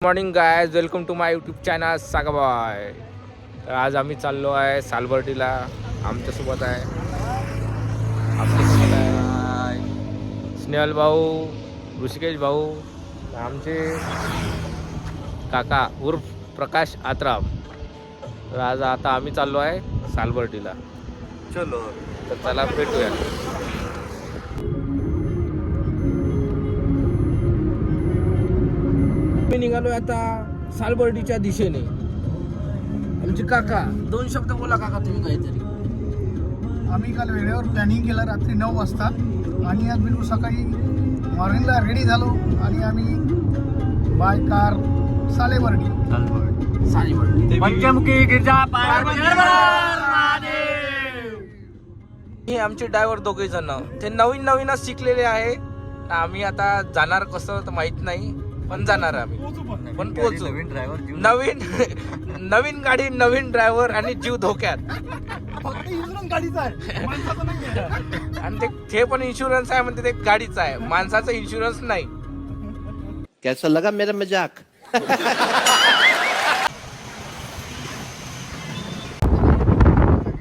Morning guys, welcome to my YouTube channel सागाबॉय. तर आज आम्ही चाललो आहे सालबर्डीला. आमच्यासोबत आहे आपल्यासोबत आहे स्नेहल भाऊ, ऋषिकेश भाऊ, आमचे काका उर्फ प्रकाश आत्राम. तर आज आता आम्ही चाललो आहे सालबर्डीला. चलो तर चला भेटूया. मी निघालोय आता सालबर्डीच्या दिशेने. आमचे काका, दोन शब्द बोला काका तुम्ही काहीतरी. आम्ही काल वेळेवर प्लॅनिंग केलं रात्री 9 वाजता आणि आज बिलकुल सकाळी मॉर्निंगला रेडी झालो आणि आम्ही बाय कार सालेबर्डी. पंचमुखी गिरजा हे आमचे ड्रायव्हर दोघे जण ते नवीनच शिकलेले आहे. आम्ही आता जाणार कसं तर माहित नाही, पण जाणार आम्ही, पण पोहोचू. नवीन ड्रायव्हर नवीन गाडी, नवीन ड्रायव्हर आणि जीव धोक्यात. फक्त इन्शुरन्स गाडीचा आहे, माणसाचा नाही आहे. आणि ते पण इन्शुरन्स आहे म्हणते, ते गाडीचा आहे, माणसाचा इन्शुरन्स नाही. कैसा लगा मेरा मजाक?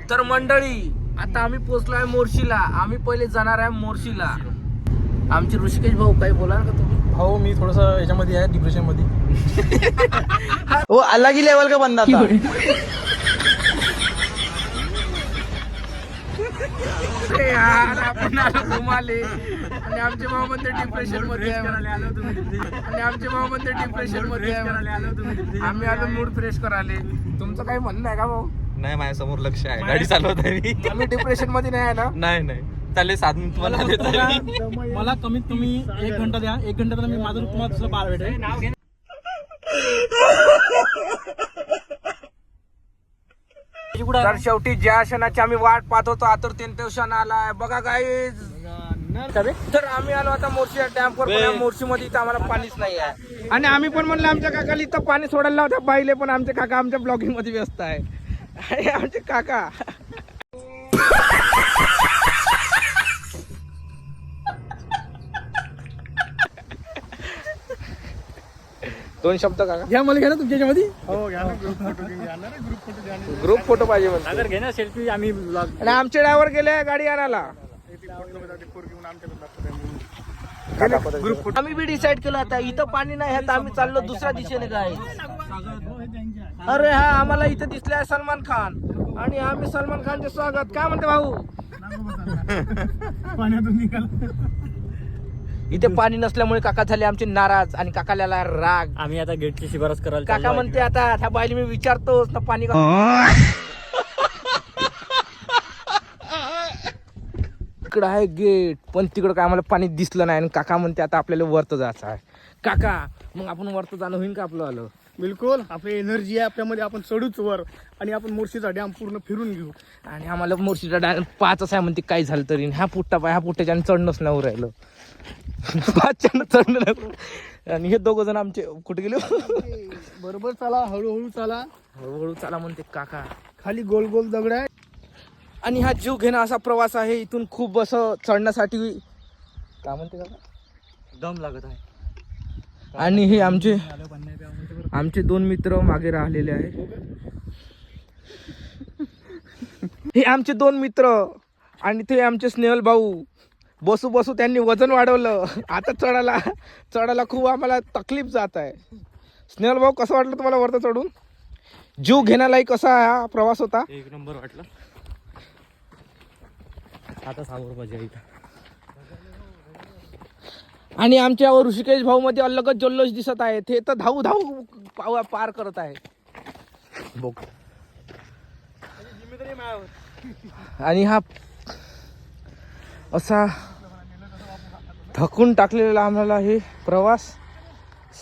तर मंडळी, आता आम्ही पोहोचलो आहे मोर्शीला. आम्ही पहिले जाणार आहे मोर्शीला. आमचे ऋषिकेश भाऊ, काही बोला का तुम्ही? हो, मी थोडंसं याच्यामध्ये आहे, डिप्रेशन मध्ये. वो अलग ही लेवल का बंदा था. अरे यार, आपण आलो घुमाले आणि आमचे भाऊ म्हणते डिप्रेशन मध्ये आहे. आणि आमचे भाऊ म्हणते डिप्रेशन मध्ये आहे. आम्ही आलो मूड फ्रेश करायला. तुमचं काही म्हणणं आहे का भाऊ? नाही, माझ्या समोर लक्ष आहे, गाडी चालवत आहे मी. आम्ही डिप्रेशन मध्ये नाही आहे ना? नाही चालेल, साधन तुम्हाला देतो. मला कमीत कमी 1 घंटा द्या. 1 घंटा तर मी माझं तुम्हाला दुसरं बाळ भेटेल. तर शेवटी ज्या क्षणाची आम्ही वाट पाहत होतो आतुरतेने तो क्षण आलाय बघा गाईज. तर आम्ही आलो आता मोर्शी डॅमवर. मोर्शी मध्ये इथं आम्हाला पाणीच नाही आहे. आणि आम्ही पण म्हणलं आमच्या काकाला इथं पाणी सोडायला होत्या बाईले, पण आमचे काका आमच्या ब्लॉगिंग मध्ये व्यस्त आहे. आणि आमचे काका दोन शब्द काका घ्या, मला घ्या ना तुमच्या ह्याच्यामध्ये. हो, घ्या ना. ग्रुप फोटो घ्या ना. ग्रुप फोटो पाहिजे म्हणतो. अगर घे ना सेल्फी. आम्ही vlog. आणि आमचे ड्रायव्हर गेले गाडी आणायला. आम्ही बी डिसाइड केलं आता इथं पाणी नाही आहे तर आम्ही चाललो दुसऱ्या दिशेने. काय अरे हा, आम्हाला इथं दिसले आहे सलमान खान आणि आम्ही सलमान खानचे स्वागत. काय म्हणते भाऊ? पाण्यातून निघाला. इथे पाणी नसल्यामुळे काका झाले आमचे नाराज आणि काकाला राग. आम्ही आता गेटची शिफारस करायला काका म्हणते आता ह्या बाईला मी विचारतोच ना पाणी तिकडं आहे गेट, पण तिकडं काय आम्हाला पाणी दिसलं नाही. आणि काका म्हणते आता आपल्याला वरत जायचं आहे. काका, मग आपण वरत जाणं होईल का आपलं? आलं बिलकुल. आपली एनर्जी आहे आपल्यामध्ये, आपण चढूच वर आणि आपण मोर्शीचा डॅम पूर्ण फिरून घेऊ. आणि आम्हाला मोर्शीचा डॅम पाचच आहे म्हणते, काय झालं तरी. ह्या पुट्ट्याच्या चढणंच नाही राहिलं. पाचच्या चढणं नाही. आणि हे दोघं जण आमचे कुठे गेले? बरोबर चाला, हळूहळू चाला. हळूहळू चाला म्हणते काका. खाली गोल गोल दगड आहे. आणि हा जीव घेणं असा प्रवास आहे. इथून खूप असं चढण्यासाठी काय म्हणते काका, दम लागत आहे. आणि हे आमचे 2 मित्र मागे राहिलेले आहे. हे आमचे 2 मित्र आणि ते आमचे स्नेहल भाऊ. बसू त्यांनी वजन वाढवलं. आता चढायला खूप आम्हाला तकलीफ जात आहे. स्नेहल भाऊ, कसं वाटलं तुम्हाला वरती चढून? जीव घेण्यालाही कसा हा प्रवास होता? 1 नंबर वाटलं. आता समोर मजा येईल. आणि आमच्या ऋषिकेश भाऊ मध्ये अलगच जल्लोष दिसत आहे. ते तर धाऊ पार करत आहे. आणि हा असा थकून टाकलेला आम्हाला हे प्रवास.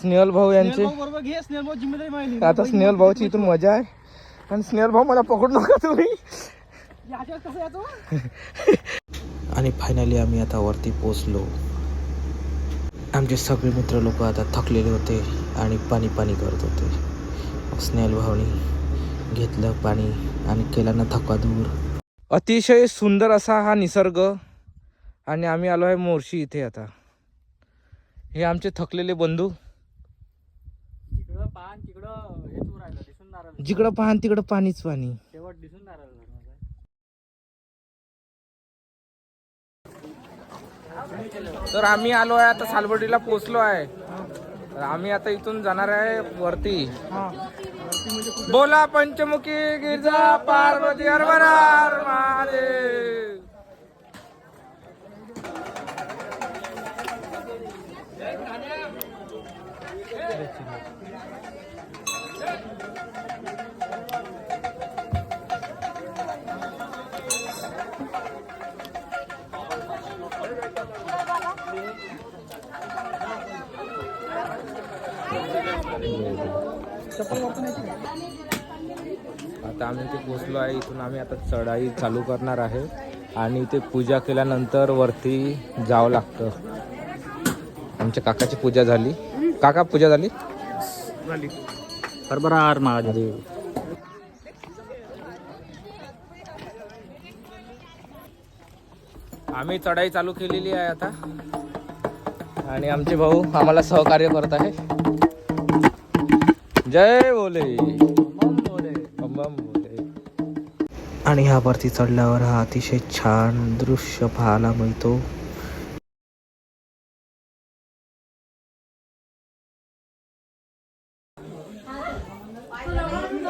स्नेहल भाऊ यांचे बरोबर घे. स्नेहल भाऊ जिम्मेदारी माहिती. आता स्नेहल भाऊची इथून मजा आहे. आणि स्नेहल भाऊ मला पकडू नका तुम्ही. आणि फायनली आम्ही आता वरती पोहोचलो. आमचे सगळे मित्र लोक आता थकलेले होते आणि पाणी करत होते. मग स्नेहल भाऊनी घेतलं पाणी आणि केला ना थकवा दूर. अतिशय सुंदर असा हा निसर्ग. आणि आम्ही आलो आहे मोर्शी इथे. आता हे आमचे थकलेले बंधू. तिकडं हे तू राहिलं दिसून नारळ जिकडं पाहन तिकडं पाणीच पाणी. शेवट दिसून नारळ धरणाचा. तर आम्ही आलो आहे आता सालबर्डीला पोहोचलो आहे. तर आम्ही आता इथून जाणार आहे वरती. बोला पंचमुखी गिरजा पार्वती हर हर हर महादेव. आता आम्ही इथे पोहोचलो आहे. इथून आम्ही आता चढाई चालू करणार आहे आणि इथे पूजा केल्यानंतर वरती जावं लागतं. आमच्या काकाची पूजा झाली. काका पूजा झाली. हरभरा हर महादेव. आम्ही चढाई चालू केलेली आहे आता आणि आमचे भाऊ आम्हाला सहकार्य करत आहे. जय बोले बम बम बोले. आणि ह्या वरती चढल्यावर हा अतिशय छान दृश्य पाहायला मिळतो.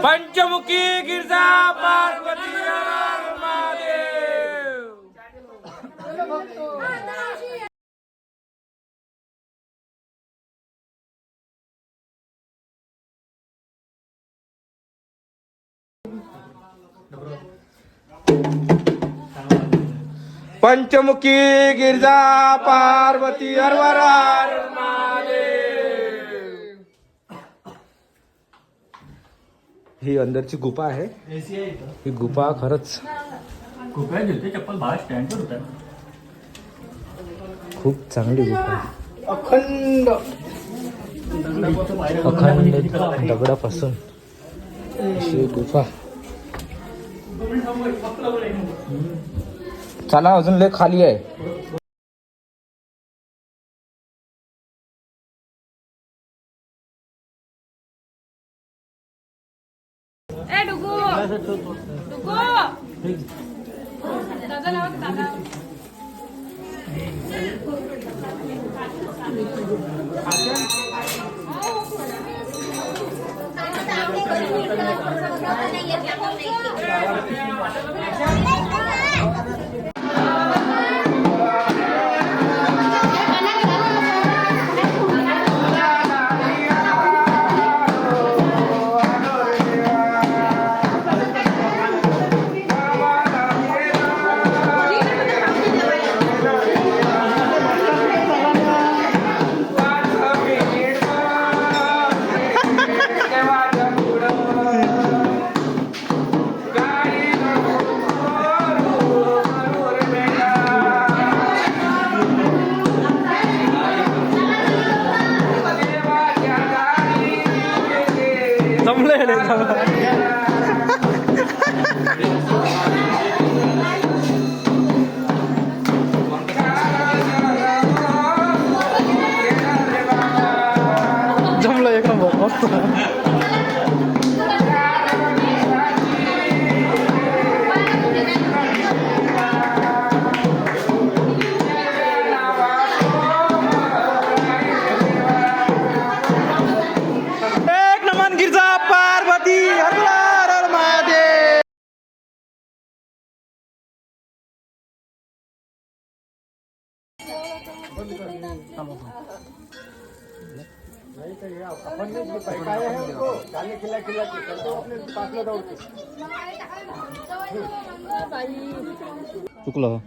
पंचमुखी गिरजा पार्वती हर हर महादेव. पंचमुखी गिरजा पार्वती हर हर हर महादेव. ही अंदरची गुफा आहे. ही गुफा खरंच खूप वेळ दिलते चप्पल बाहेर स्टँडवर होता. खूप चांगली गुफा आहे. अखंड अखंड दगडापासून अशी गुफा. चला अजून लय खाली आहे. जमलं एक नंबर मस्त. एक नमन गिरजा पार्वती हर हर महादेव. चुकलं.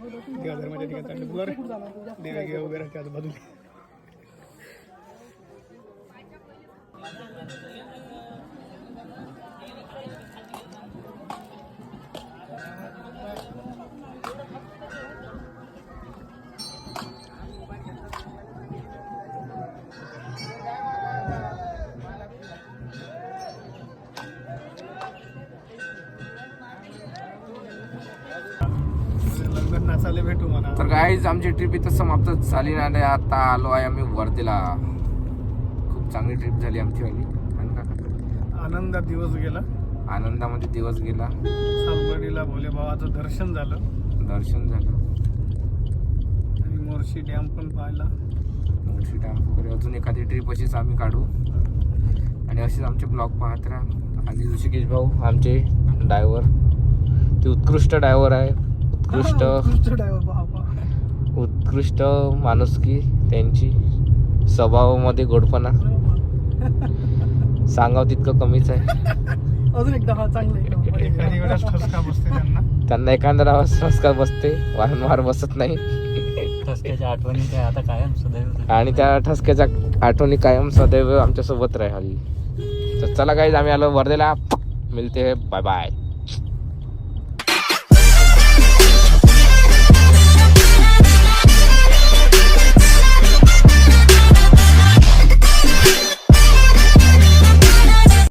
नाचायला भेटू म्हणा. तर गाईज आमची ट्रिप इथं समाप्त झाली नाही. आता आलो आहे आम्ही वर्धेला. खूप चांगली ट्रिप झाली आमची वाली. आनंदात दिवस गेला. आनंदामध्ये दिवस गेला. सालबर्डीला भोले बाबाचं दर्शन झालं दर्शन झालं. आणि मोर्शी डॅम पण पाहिला. मोर्शी डॅम वगैरे अजून एखादी ट्रिप अशीच आम्ही काढू आणि असेच आमचे ब्लॉग पाहत राहा. आणि ऋषिकेश भाऊ आमचे ड्रायव्हर, ते उत्कृष्ट ड्रायव्हर आहे. उत्कृष्ट ड्रायव्हर बाबा. उत्कृष्ट माणुसकी त्यांची, स्वभावामध्ये गोडपणा सांगावं तितकं कमीच आहे. अजून एकदा हा चांगला एखादी वेळेस ठसका बसते त्यांना एखादा ठसका बसते, वारंवार बसत नाही. ठसक्याच्या आठवणी काय आता कायम सदैव. आणि त्या ठसक्याच्या आठवणी कायम सदैव आमच्या सोबत राहील. तर चला गाईज, आम्ही आलो वर्धेला. मिळते, बाय बाय.